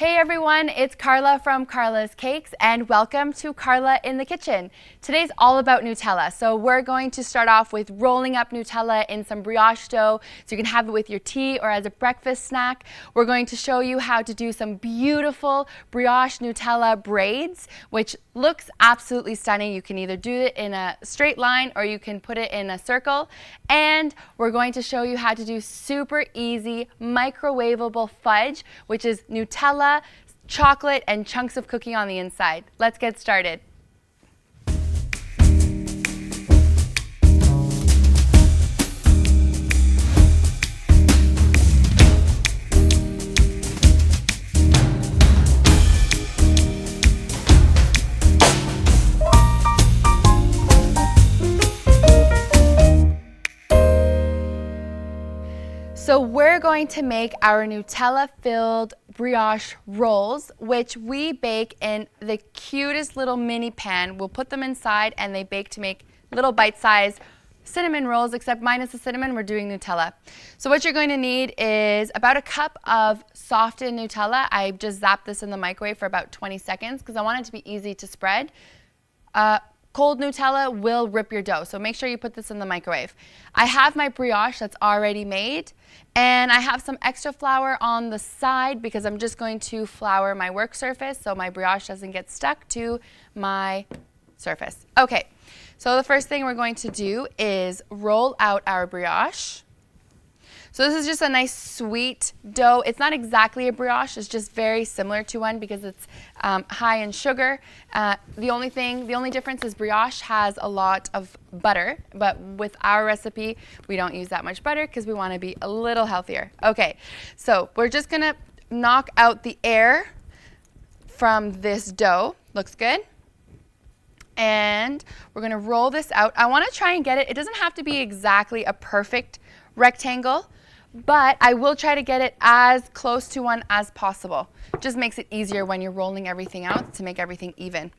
Hey everyone, it's Carla from Carla's Cakes and welcome to Carla in the Kitchen. Today's all about Nutella. So we're going to start off with rolling up Nutella in some brioche dough so you can have it with your tea or as a breakfast snack. We're going to show you how to do some beautiful brioche Nutella braids, which looks absolutely stunning. You can either do it in a straight line or you can put it in a circle. And we're going to show you how to do super easy microwavable fudge, which is Nutella, chocolate, and chunks of cookie on the inside. Let's get started. So we're going to make our Nutella-filled brioche rolls, which we bake in the cutest little mini pan. We'll put them inside and they bake to make little bite-sized cinnamon rolls, except minus the cinnamon, we're doing Nutella. So what you're going to need is about a cup of softened Nutella. I just zapped this in the microwave for about 20 seconds because I want it to be easy to spread. Cold Nutella will rip your dough, so make sure you put this in the microwave. I have my brioche that's already made, and I have some extra flour on the side because I'm just going to flour my work surface so my brioche doesn't get stuck to my surface. Okay, so the first thing we're going to do is roll out our brioche. So this is just a nice sweet dough. It's not exactly a brioche, it's just very similar to one because it's high in sugar. The only difference is brioche has a lot of butter, but with our recipe, we don't use that much butter because we want to be a little healthier. Okay, so we're just gonna knock out the air from this dough. Looks good. And we're gonna roll this out. I wanna try and get it. It doesn't have to be exactly a perfect rectangle, but I will try to get it as close to one as possible. Just makes it easier when you're rolling everything out to make everything even.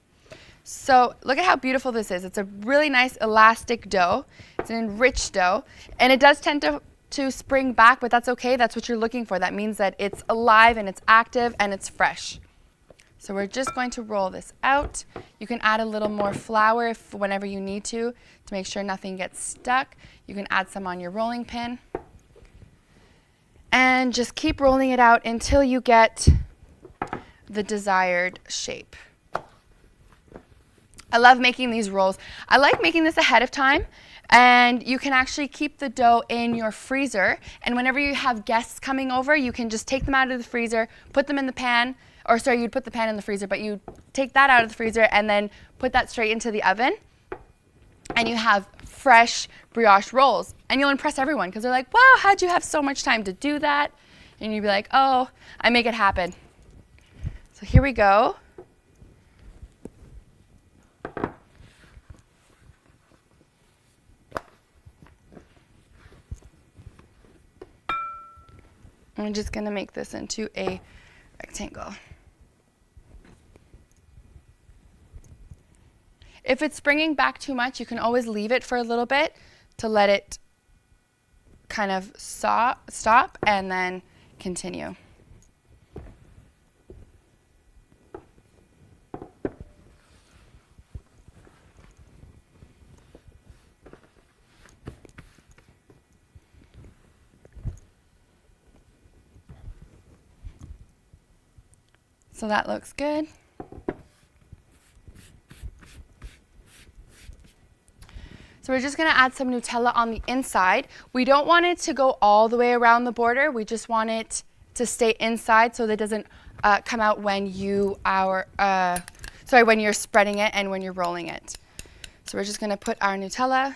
So look at how beautiful this is. It's a really nice elastic dough. It's an enriched dough, and it does tend to spring back, but that's okay. That's what you're looking for. That means that it's alive and it's active and it's fresh. So we're just going to roll this out. You can add a little more flour whenever you need to make sure nothing gets stuck. You can add some on your rolling pin. And just keep rolling it out until you get the desired shape. I love making these rolls. I like making this ahead of time, and you can actually keep the dough in your freezer, and whenever you have guests coming over, you can just take them out of the freezer, put them in the pan, or sorry, you'd put the pan in the freezer, but you take that out of the freezer and then put that straight into the oven, and you have fresh brioche rolls. And you'll impress everyone because they're like, wow, how'd you have so much time to do that? And you'd be like, oh, I make it happen. So here we go. I'm just gonna make this into a rectangle. If it's springing back too much, you can always leave it for a little bit to let it kind of stop and then continue. So that looks good. So we're just going to add some Nutella on the inside. We don't want it to go all the way around the border. We just want it to stay inside so that it doesn't come out when you are, when you're spreading it and when you're rolling it. So we're just going to put our Nutella,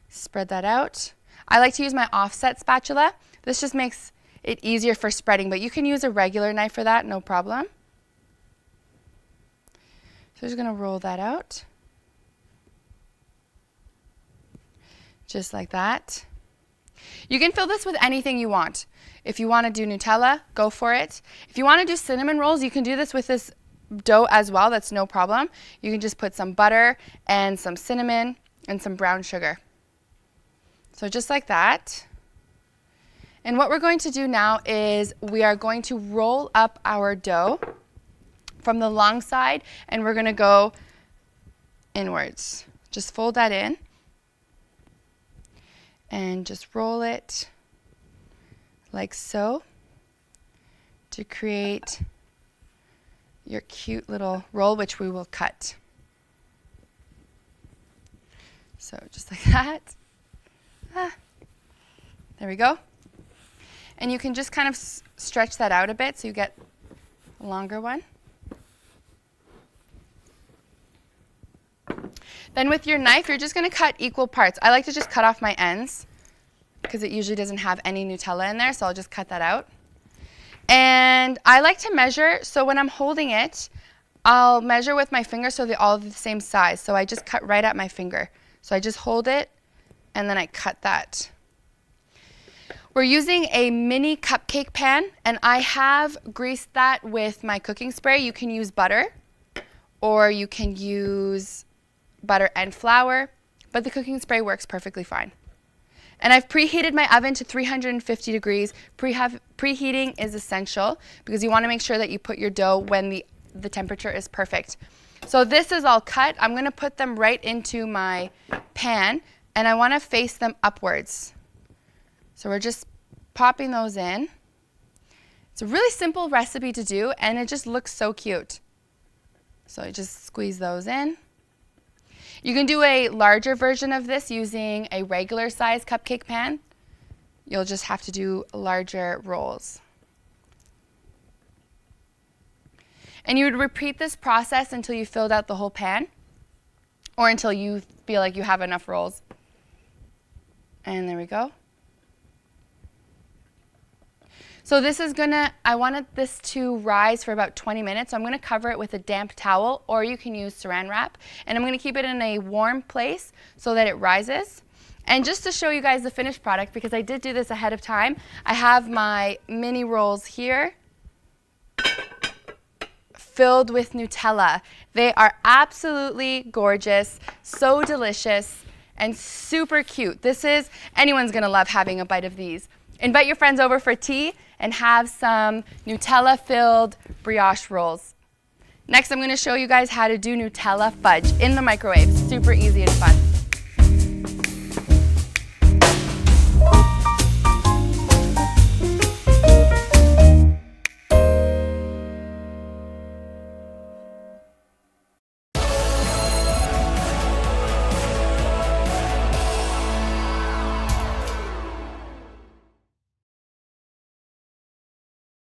spread that out. I like to use my offset spatula. This just makes it easier for spreading, but you can use a regular knife for that, no problem. So we're just going to roll that out. Just like that. You can fill this with anything you want. If you want to do Nutella, go for it. If you want to do cinnamon rolls, you can do this with this dough as well. That's no problem. You can just put some butter and some cinnamon and some brown sugar. So just like that. And what we're going to do now is we are going to roll up our dough from the long side, and we're going to go inwards. Just fold that in and just roll it like so to create your cute little roll, which we will cut. So just like that. There we go. And you can just kind of stretch that out a bit so you get a longer one. Then with your knife, you're just going to cut equal parts. I like to just cut off my ends because it usually doesn't have any Nutella in there, so I'll just cut that out. And I like to measure, so when I'm holding it, I'll measure with my finger so they're all the same size. So I just cut right at my finger. So I just hold it, and then I cut that. We're using a mini cupcake pan, and I have greased that with my cooking spray. You can use butter, or you can use butter and flour, but the cooking spray works perfectly fine. And I've preheated my oven to 350 degrees. Preheating is essential because you want to make sure that you put your dough when the temperature is perfect. So this is all cut. I'm going to put them right into my pan, and I want to face them upwards. So we're just popping those in. It's a really simple recipe to do, and it just looks so cute. So I just squeeze those in. You can do a larger version of this using a regular size cupcake pan. You'll just have to do larger rolls. And you would repeat this process until you filled out the whole pan, or until you feel like you have enough rolls. And there we go. So this is I wanted this to rise for about 20 minutes. So I'm gonna cover it with a damp towel, or you can use saran wrap. And I'm gonna keep it in a warm place so that it rises. And just to show you guys the finished product, because I did do this ahead of time, I have my mini rolls here filled with Nutella. They are absolutely gorgeous, so delicious, and super cute. Anyone's gonna love having a bite of these. Invite your friends over for tea and have some Nutella-filled brioche rolls. Next, I'm going to show you guys how to do Nutella fudge in the microwave. Super easy and fun.